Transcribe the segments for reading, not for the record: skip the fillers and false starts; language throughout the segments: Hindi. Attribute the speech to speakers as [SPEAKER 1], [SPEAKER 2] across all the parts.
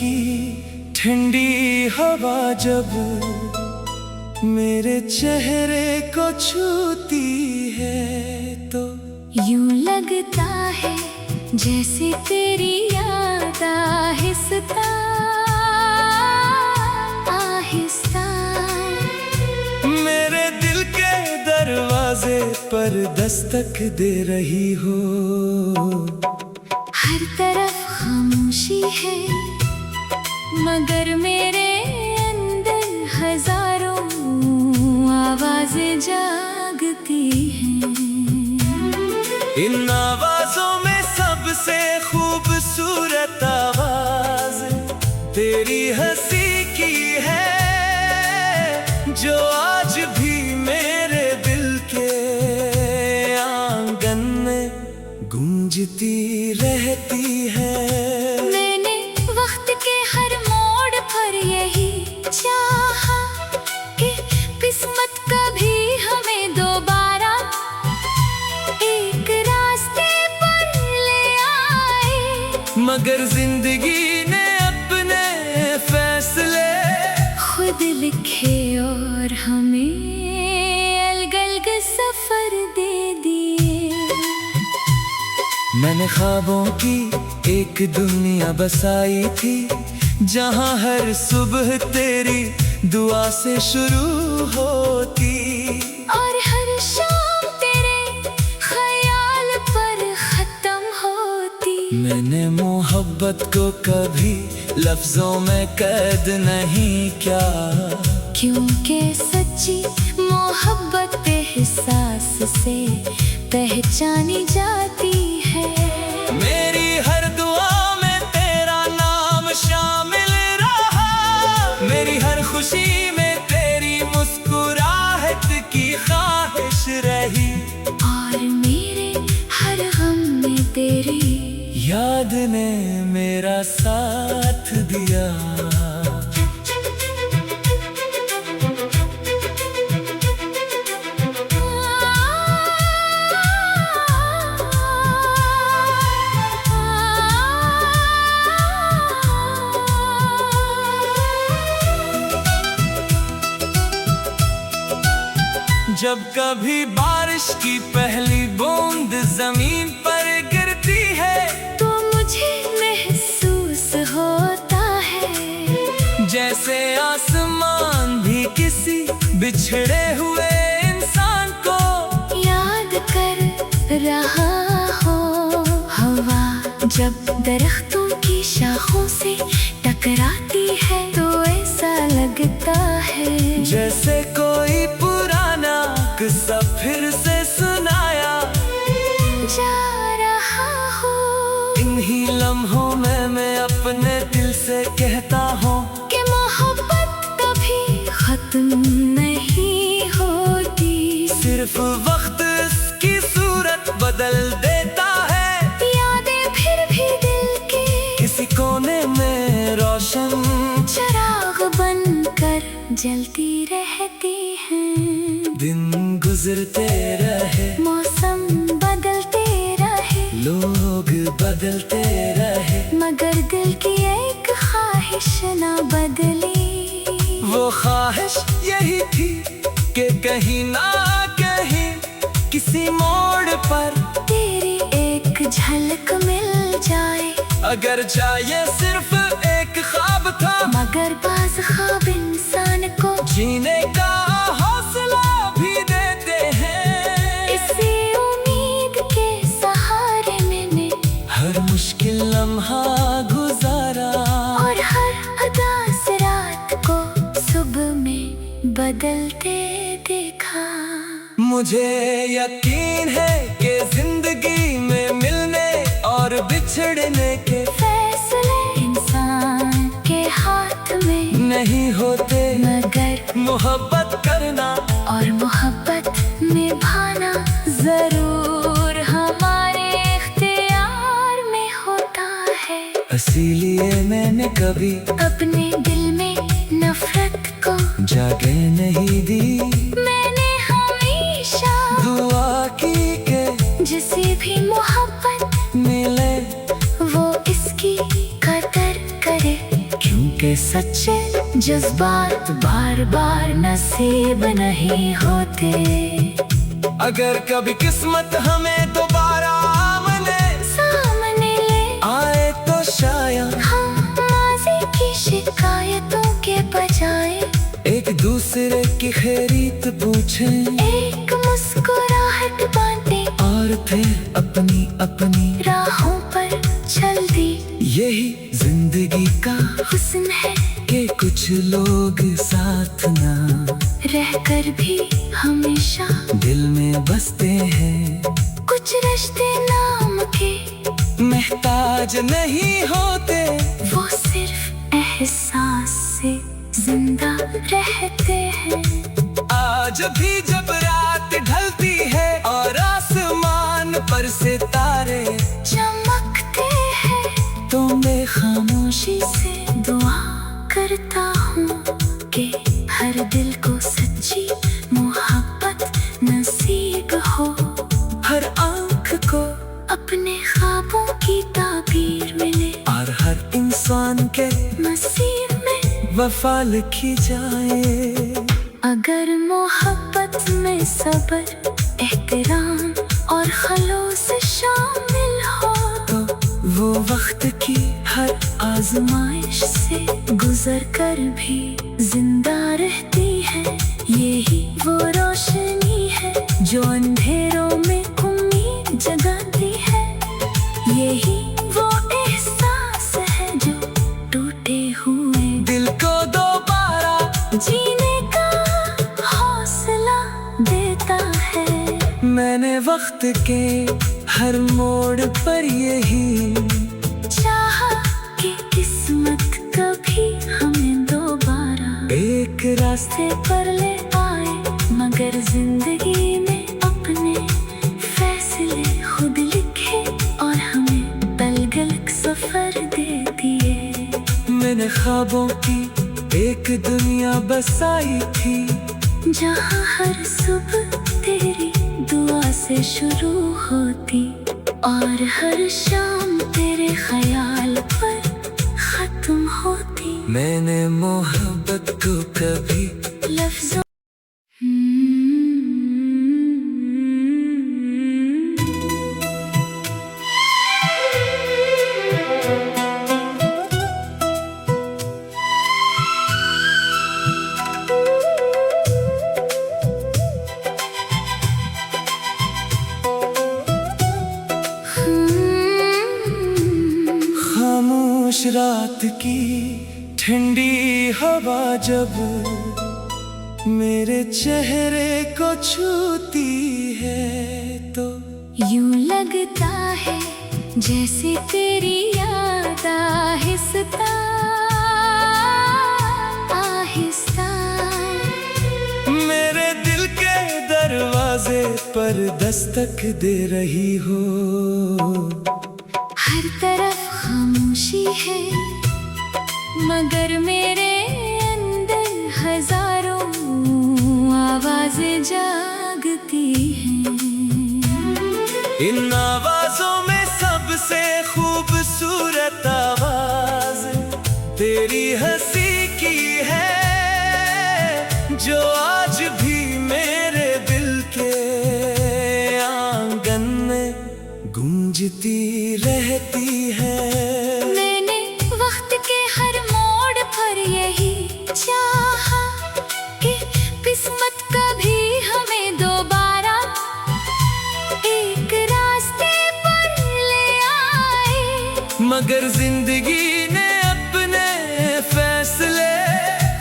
[SPEAKER 1] की ठंडी हवा जब मेरे चेहरे को छूती है तो
[SPEAKER 2] यूं लगता है जैसे तेरी याद आहिस्ता आहिस्ता
[SPEAKER 1] मेरे दिल के दरवाजे पर दस्तक दे रही हो।
[SPEAKER 2] हर तरफ खामोशी है मगर मेरे अंदर हजारों आवाजें जागती हैं।
[SPEAKER 1] इन आवाजों में सबसे खूबसूरत आवाज तेरी हंसी की है, जो आज भी मेरे दिल के आंगन में गूंजती रहती है।
[SPEAKER 2] मैंने वक्त के हर मोड़ पर यही चाहा कि किस्मत कभी हमें दोबारा एक रास्ते पर ले आए,
[SPEAKER 1] मगर जिंदगी ने अपने फैसले
[SPEAKER 2] खुद लिखे और हमें अलग-अलग सफर दे दिए।
[SPEAKER 1] मैंने ख्वाबों की एक दुनिया बसाई थी, जहां हर सुबह तेरी दुआ से शुरू होती
[SPEAKER 2] और हर शाम तेरे ख्याल पर खत्म होती।
[SPEAKER 1] मैंने मोहब्बत को कभी लफ्जों में कैद नहीं किया,
[SPEAKER 2] क्योंकि सच्ची मोहब्बत एहसास से पहचानी जाती है।
[SPEAKER 1] मेरी हर दुआ में तेरा नाम शामिल रहा, मेरी हर खुशी में तेरी मुस्कुराहट की ख्वाहिश रही,
[SPEAKER 2] और मेरे हर गम में तेरी
[SPEAKER 1] याद ने मेरा साथ दिया। जब कभी बारिश की पहली बूंद जमीन पर गिरती है
[SPEAKER 2] तो मुझे महसूस होता है
[SPEAKER 1] जैसे आसमान भी किसी बिछड़े हुए इंसान को
[SPEAKER 2] याद कर रहा हो। हवा जब दरख्तों की शाखों से टकराती है तो ऐसा लगता है
[SPEAKER 1] जैसे कोई पुराना किस्सा फिर से सुनाया
[SPEAKER 2] जा रहा हो।
[SPEAKER 1] इन्हीं लम्हों में मैं अपने दिल से कहता हूँ
[SPEAKER 2] कि मोहब्बत कभी खत्म नहीं होती,
[SPEAKER 1] सिर्फ वक्त इसकी सूरत बदल देता है।
[SPEAKER 2] यादें फिर भी दिल के
[SPEAKER 1] किसी कोने में रोशन
[SPEAKER 2] चिराग बनकर जलती रहती हैं।
[SPEAKER 1] दिन गुजरते रहे,
[SPEAKER 2] मौसम बदलते रहे,
[SPEAKER 1] लोग बदलते रहे,
[SPEAKER 2] मगर दिल की एक ख्वाहिश ना बदली।
[SPEAKER 1] वो ख्वाहिश यही थी कि कहीं ना कहीं किसी मोड़ पर
[SPEAKER 2] तेरी एक झलक मिल जाए।
[SPEAKER 1] अगर चाहिए सिर्फ एक ख्वाब था,
[SPEAKER 2] मगर बाज़ ख्वाब इंसान को
[SPEAKER 1] जीने का हौसला भी देते हैं।
[SPEAKER 2] इसी उम्मीद के सहारे मैंने
[SPEAKER 1] हर मुश्किल लम्हा गुजारा
[SPEAKER 2] और हर उदास रात को सुबह में बदलते देखा।
[SPEAKER 1] मुझे यकीन है कि जिंदगी में मिलने और बिछड़ने के
[SPEAKER 2] फैसले इंसान के हाथ में
[SPEAKER 1] नहीं होते,
[SPEAKER 2] मगर
[SPEAKER 1] मोहब्बत करना
[SPEAKER 2] और मोहब्बत निभाना जरूर हमारे इख्तियार में होता है।
[SPEAKER 1] इसीलिए मैंने कभी
[SPEAKER 2] अपने दिल में नफरत को
[SPEAKER 1] जागे नहीं दी।
[SPEAKER 2] मैंने हमेशा
[SPEAKER 1] दुआ की के
[SPEAKER 2] जिसे भी मोहब्बत
[SPEAKER 1] मिले
[SPEAKER 2] वो इसकी कदर करे। ये सच्चे जज्बात बार बार नसीब नहीं होते।
[SPEAKER 1] अगर कभी किस्मत हमें दोबारा
[SPEAKER 2] सामने ले
[SPEAKER 1] आए तो शायद
[SPEAKER 2] हम माजी की शिकायतों के बजाय
[SPEAKER 1] एक दूसरे की खैरियत पूछें,
[SPEAKER 2] एक मुस्कुराहट बांटे
[SPEAKER 1] और फिर अपनी अपनी
[SPEAKER 2] राहों पर चल दी।
[SPEAKER 1] यही जिंदगी का
[SPEAKER 2] हुस्न है
[SPEAKER 1] कि कुछ लोग साथ ना
[SPEAKER 2] रहकर भी हमेशा
[SPEAKER 1] दिल में बसते हैं।
[SPEAKER 2] कुछ रिश्ते नाम के
[SPEAKER 1] महताज नहीं होते,
[SPEAKER 2] वो सिर्फ एहसास से जिंदा रहते हैं।
[SPEAKER 1] आज भी जब रात ढलती है और आसमान पर सितारे
[SPEAKER 2] चमकते हैं
[SPEAKER 1] तो मैं खामोशी
[SPEAKER 2] से दुआ करता हूँ कि हर दिल को सच्ची मोहब्बत नसीब हो,
[SPEAKER 1] हर आँख को
[SPEAKER 2] अपने ख्वाबों की ताबीर मिले,
[SPEAKER 1] और हर इंसान के
[SPEAKER 2] नसीब में
[SPEAKER 1] वफा लिखी जाए।
[SPEAKER 2] अगर मोहब्बत में सब्र, एहतराम और खलूस शामिल हो
[SPEAKER 1] तो वो वक्त की हर
[SPEAKER 2] आजमाइश से गुजर कर भी जिंदा रहती है। यही वो रोशनी है जो अंधेरों में उम्मीद जगाती है। यही वो एहसास है जो टूटे हुए
[SPEAKER 1] दिल को दोबारा
[SPEAKER 2] जीने का हौसला देता है।
[SPEAKER 1] मैंने वक्त के हर मोड़ पर यही
[SPEAKER 2] चाहा कि किस्मत कभी हमें दोबारा
[SPEAKER 1] एक रास्ते
[SPEAKER 2] रास्ते पर ले आए, मगर जिंदगी में अपने फैसले खुद लिखे और हमें तलगलक सफर दे दिए।
[SPEAKER 1] मैंने ख्वाबों की एक दुनिया बसाई थी,
[SPEAKER 2] जहाँ हर सुबह तेरी दुआ से शुरू होती और हर शाम तेरे ख्याल पर खत्म होती।
[SPEAKER 1] मैंने मोहब्बत को कभी
[SPEAKER 2] लफ्जों
[SPEAKER 1] खामोश रात की ठंडी हवा जब मेरे चेहरे को छूती है तो
[SPEAKER 2] यूं लगता है जैसे तेरी याद आहिस्ता आहिस्ता
[SPEAKER 1] मेरे दिल के दरवाजे पर दस्तक दे रही हो।
[SPEAKER 2] हर तरफ खामोशी है, मगर मेरे अंदर हजारों आवाजें जागती हैं।
[SPEAKER 1] इन आवाजों में सबसे खूबसूरत आवाज तेरी हंसी की है, जो आज भी मेरे दिल के आंगन में गूंजती रहती है।
[SPEAKER 2] मैंने वक्त के हर मोड़ पर यही चाहा कि किस्मत कभी हमें दोबारा एक रास्ते पर ले आए,
[SPEAKER 1] मगर जिंदगी ने अपने फैसले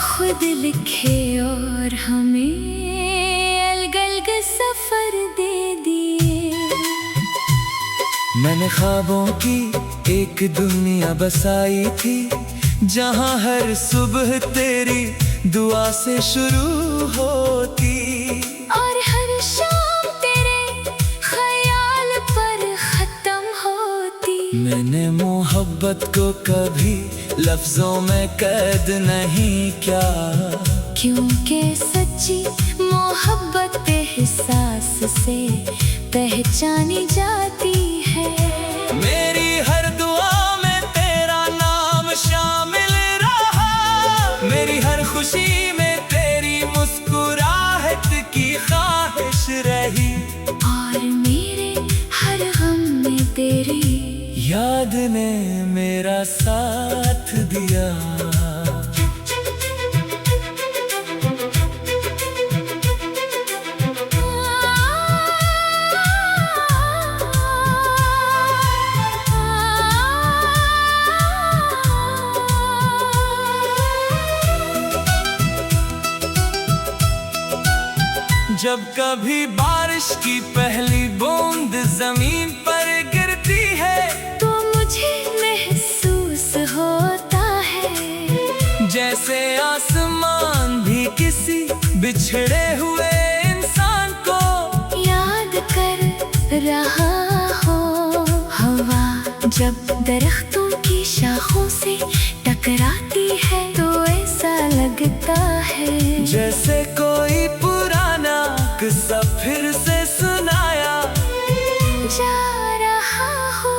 [SPEAKER 2] खुद लिखे और हमें अलग-अलग सफर दे दिए।
[SPEAKER 1] मैंने ख्वाबों की एक दुनिया बसाई थी, जहाँ हर सुबह तेरी दुआ से शुरू होती
[SPEAKER 2] और हर शाम तेरे ख्याल पर खत्म होती।
[SPEAKER 1] मैंने मोहब्बत को कभी लफ्जों में कैद नहीं किया,
[SPEAKER 2] क्योंकि सच्ची मोहब्बत एहसास से पहचानी जाती है।
[SPEAKER 1] मेरी हर दुआ में तेरा नाम शामिल रहा, ने मेरा साथ दिया। जब कभी बारिश की पहली बूंद जमीन पर गिरती है
[SPEAKER 2] तो मुझे महसूस होता है
[SPEAKER 1] जैसे आसमान भी किसी बिछड़े हुए इंसान को
[SPEAKER 2] याद कर रहा हो। हवा जब दरख्तों की शाखों से टकराती है तो ऐसा लगता है
[SPEAKER 1] जैसे कोई पुराना किस्सा फिर से सुनाया
[SPEAKER 2] जा रहा हो।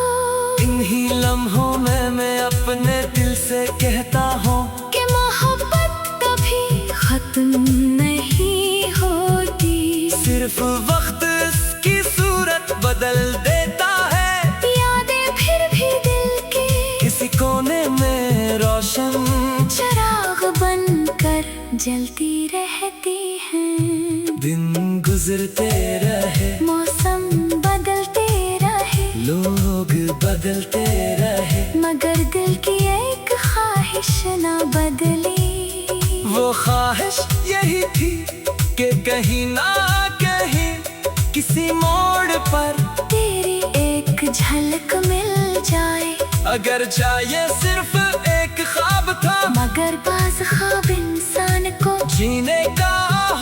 [SPEAKER 1] इन्हीं लम्हों में मैं अपने दिल से कहता हूँ
[SPEAKER 2] कि मोहब्बत कभी खत्म नहीं होती,
[SPEAKER 1] सिर्फ वक्त इसकी सूरत बदल देता है।
[SPEAKER 2] यादें फिर भी दिल के
[SPEAKER 1] किसी कोने में रोशन
[SPEAKER 2] चिराग बनकर जलती रहती हैं।
[SPEAKER 1] दिन गुजरते रहे,
[SPEAKER 2] मौसम बदलते रहे,
[SPEAKER 1] लोग बदलते रहे,
[SPEAKER 2] मगर दिल की एक ख्वाहिश ना बदली।
[SPEAKER 1] वो ख्वाहिश यही थी कि कहीं ना कहीं किसी मोड़ पर
[SPEAKER 2] तेरी एक झलक मिल जाए।
[SPEAKER 1] अगर चाहिए सिर्फ एक ख्वाब था,
[SPEAKER 2] मगर बाज़ ख्वाब इंसान को
[SPEAKER 1] जीने का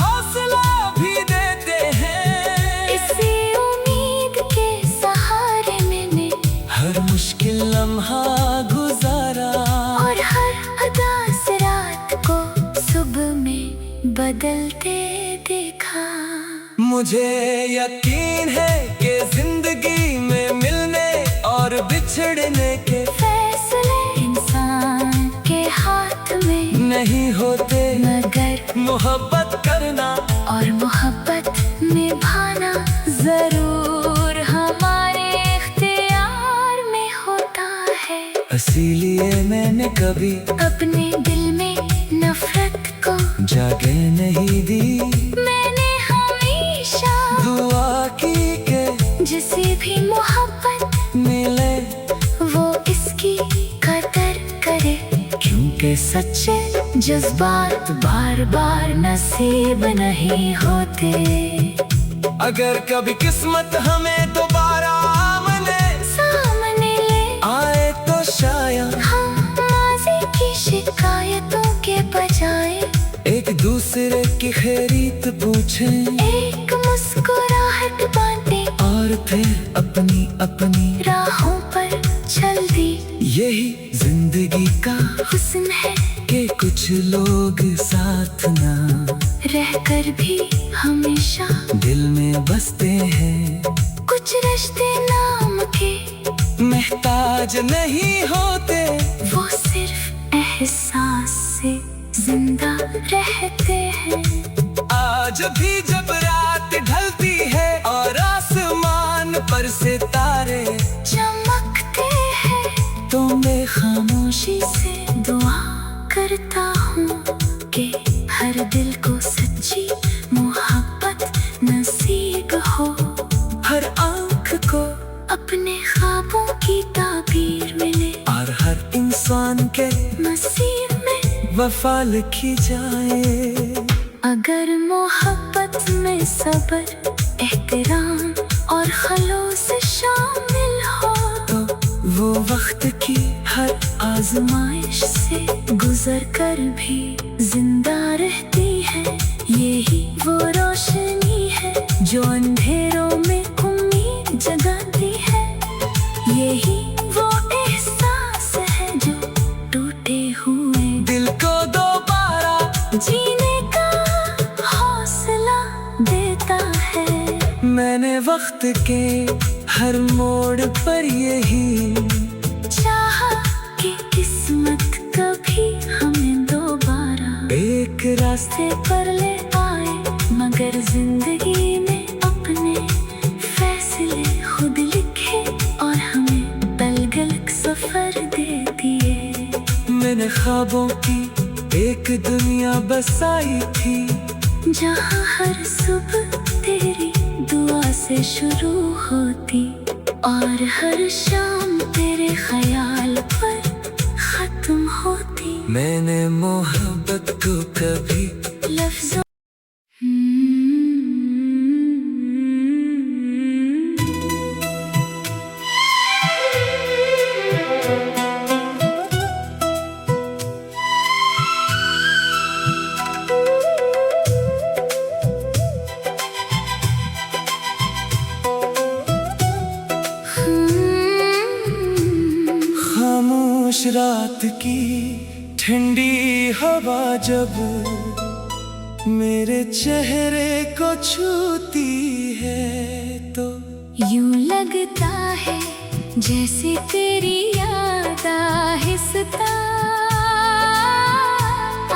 [SPEAKER 1] हौसला भी देते हैं।
[SPEAKER 2] इसी उम्मीद के सहारे मैंने
[SPEAKER 1] हर मुश्किल लम्हा गुजारा
[SPEAKER 2] और हर उदास रात को सुबह में बदलते देखा।
[SPEAKER 1] मुझे यकीन है कि जिंदगी में मिलने और बिछड़ने के
[SPEAKER 2] फैसले इंसान के हाथ में
[SPEAKER 1] नहीं होते,
[SPEAKER 2] मगर
[SPEAKER 1] मोहब्बत करना
[SPEAKER 2] और मोहब्बत निभाना जरूर हमारे इख्तियार में होता है।
[SPEAKER 1] इसीलिए मैंने कभी
[SPEAKER 2] अपने दिल में नफरत को
[SPEAKER 1] जगह नहीं दी।
[SPEAKER 2] मैंने हमेशा
[SPEAKER 1] दुआ की के
[SPEAKER 2] जिसे भी मोहब्बत
[SPEAKER 1] मिले
[SPEAKER 2] वो इसकी कदर करे, क्योंकि सच्चे जज्बात बार बार नसीब नहीं होते।
[SPEAKER 1] अगर कभी किस्मत हमें दोबारा
[SPEAKER 2] सामने ले
[SPEAKER 1] आए तो शायद
[SPEAKER 2] हम माज़ी की शिकायतों के बजाय
[SPEAKER 1] एक दूसरे की खैरियत पूछें,
[SPEAKER 2] एक मुस्कुराहट बांटे
[SPEAKER 1] और फिर अपनी अपनी
[SPEAKER 2] राहों पर चल दी।
[SPEAKER 1] यही जिंदगी का
[SPEAKER 2] हुस्न है
[SPEAKER 1] कि कुछ लोग साथ ना
[SPEAKER 2] रहकर भी हमेशा
[SPEAKER 1] दिल में बसते हैं।
[SPEAKER 2] कुछ रिश्ते नाम के
[SPEAKER 1] महताज नहीं होते,
[SPEAKER 2] वो सिर्फ एहसास से जिंदा रहते हैं।
[SPEAKER 1] आज भी जब रात ढलती है और आसमान पर सितारे
[SPEAKER 2] चमकते हैं
[SPEAKER 1] तो मैं
[SPEAKER 2] खामोशी से दुआ करता हूँ कि हर दिल को सच्ची मोहब्बत नसीब हो,
[SPEAKER 1] हर आँख को
[SPEAKER 2] अपने ख्वाबों की ताबीर मिले,
[SPEAKER 1] और हर इंसान के
[SPEAKER 2] नसीब में
[SPEAKER 1] वफा लिखी जाए।
[SPEAKER 2] अगर मोहब्बत में सब्र, एहतराम और खलूस शामिल हो
[SPEAKER 1] तो वो वक्त की
[SPEAKER 2] हर आजमाइश से गुजर कर भी जिंदा रहती है। यही वो रोशनी है जो अंधेरों में उम्मीद जगाती है। यही वो एहसास है जो टूटे हुए
[SPEAKER 1] दिल को दोबारा
[SPEAKER 2] जीने का हौसला देता है।
[SPEAKER 1] मैंने वक्त के हर मोड़ पर यही
[SPEAKER 2] चाहा कि किस्मत कभी हमें दोबारा
[SPEAKER 1] एक रास्ते
[SPEAKER 2] रास्ते पर ले आए, मगर जिंदगी में अपने फैसले खुद लिखे और हमें तलगलक सफर
[SPEAKER 1] मैंने ख्वाबों की एक दुनिया बसाई थी,
[SPEAKER 2] जहाँ हर सुबह तेरी दुआ से शुरू होती और हर शाम तेरे ख्याल पर खत्म होती।
[SPEAKER 1] मैंने मोहब्बत को कभी
[SPEAKER 2] लफ्ज़ों
[SPEAKER 1] खामोश रात की ठंडी हवा जब मेरे चेहरे को छूती है तो
[SPEAKER 2] यूं लगता है जैसे तेरी याद आहिस्ता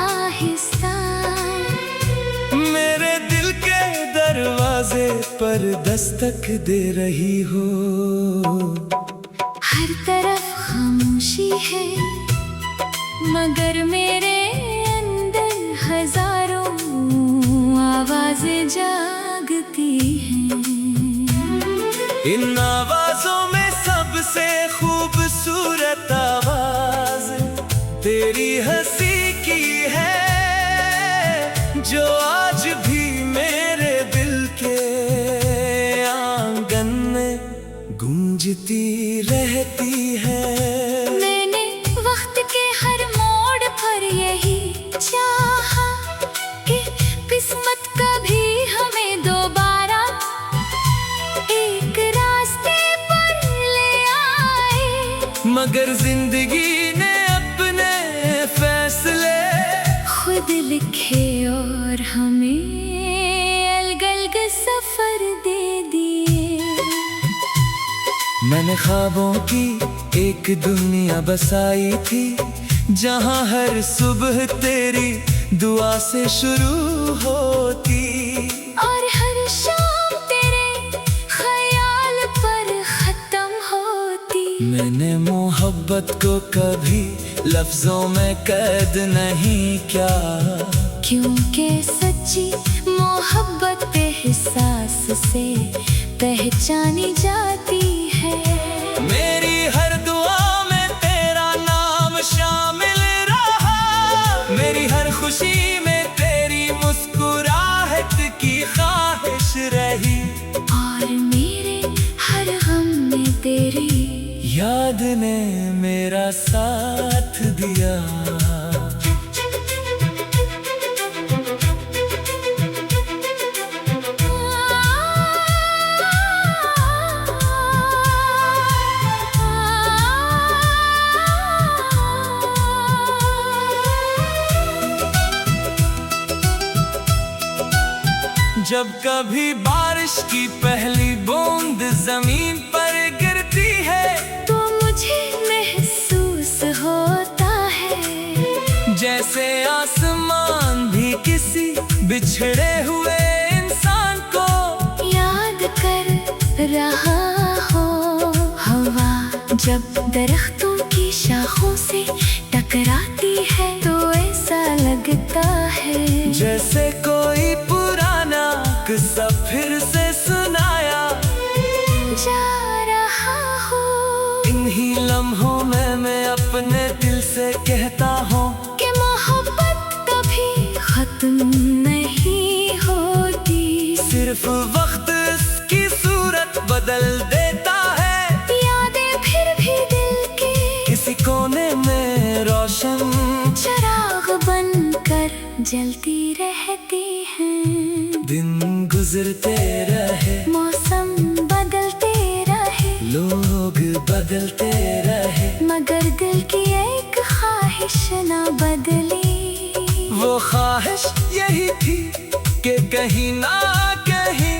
[SPEAKER 2] आहिस्ता
[SPEAKER 1] मेरे दिल के दरवाजे पर दस्तक दे रही हो।
[SPEAKER 2] हर तरफ खामोशी है मगर मेरे अंदर हजारों आवाजें जागती हैं।
[SPEAKER 1] इन आवाजों में सबसे खूबसूरत आवाज तेरी हंसी की है, जो आज भी मेरे दिल के आंगन में गूंजती रहती है।
[SPEAKER 2] मैंने वक्त के हर मोड़ पर यही चाहा कि किस्मत कभी हमें दोबारा एक रास्ते पर ले आए,
[SPEAKER 1] मगर जिंदगी ने अपने फैसले
[SPEAKER 2] खुद लिखे और हमें अलग-अलग सफर दे दिए।
[SPEAKER 1] मैंने ख्वाबों की एक दुनिया बसाई थी, जहाँ हर सुबह तेरी दुआ से शुरू होती
[SPEAKER 2] और हर शाम तेरे ख्याल पर खत्म होती।
[SPEAKER 1] मैंने मोहब्बत को कभी लफ्जों में कैद नहीं किया,
[SPEAKER 2] क्योंकि सच्ची मोहब्बत एहसास से पहचानी जाती है।
[SPEAKER 1] मेरी हर दुआ में तेरा नाम शामिल रहा, मेरी हर खुशी में तेरी मुस्कुराहट की ख्वाहिश रही,
[SPEAKER 2] और मेरे हर गम में तेरी
[SPEAKER 1] याद ने मेरा साथ दिया। जब कभी बारिश की पहली बूंद जमीन पर गिरती है
[SPEAKER 2] तो मुझे महसूस होता है
[SPEAKER 1] जैसे आसमान भी किसी बिछड़े हुए इंसान को
[SPEAKER 2] याद कर रहा हो। हवा जब दरख्तों की शाखों से टकराती है तो ऐसा लगता है
[SPEAKER 1] जैसे कोई पुराना किस्सा फिर से सुनाया
[SPEAKER 2] जा रहा हो।
[SPEAKER 1] इन्हीं लम्हों में मैं अपने दिल से कहता हूँ
[SPEAKER 2] कि मोहब्बत कभी खत्म नहीं होती,
[SPEAKER 1] सिर्फ वक्त इसकी सूरत बदल देता है,
[SPEAKER 2] यादें फिर भी दिल के
[SPEAKER 1] किसी कोने में रोशन
[SPEAKER 2] चिराग बनकर जलती रहती हैं।
[SPEAKER 1] दिन गुजरते रहे,
[SPEAKER 2] मौसम बदलते रहे,
[SPEAKER 1] लोग बदलते रहे,
[SPEAKER 2] मगर दिल की एक ख्वाहिश ना बदली।
[SPEAKER 1] वो ख्वाहिश यही थी कि कहीं ना कहीं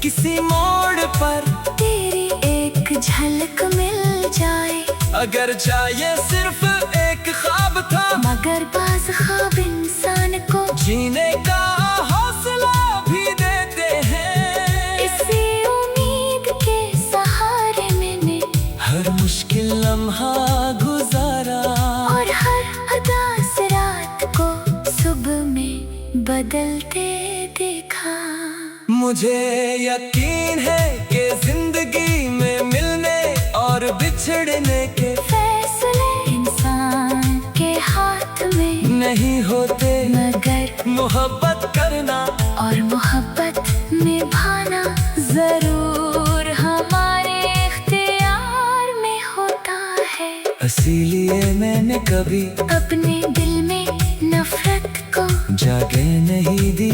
[SPEAKER 1] किसी मोड़ पर
[SPEAKER 2] तेरी एक झलक मिल जाए,
[SPEAKER 1] अगर जाए सिर्फ एक ख्वाब था,
[SPEAKER 2] मगर बाज़ ख्वाब इंसान को
[SPEAKER 1] जीने का हौसला भी देते हैं।
[SPEAKER 2] इसी उम्मीद के सहारे मैंने
[SPEAKER 1] हर मुश्किल लम्हा गुजारा
[SPEAKER 2] और हर बदलते देखा।
[SPEAKER 1] मुझे यकीन है कि जिंदगी में मिलने और बिछड़ने के
[SPEAKER 2] फैसले इंसान के हाथ में
[SPEAKER 1] नहीं होते,
[SPEAKER 2] मगर
[SPEAKER 1] मोहब्बत करना
[SPEAKER 2] और मोहब्बत निभाना जरूर हमारे इख्तियार में होता है।
[SPEAKER 1] इसीलिए मैंने कभी
[SPEAKER 2] अपने दिल में नफरत को
[SPEAKER 1] जगह नहीं दी।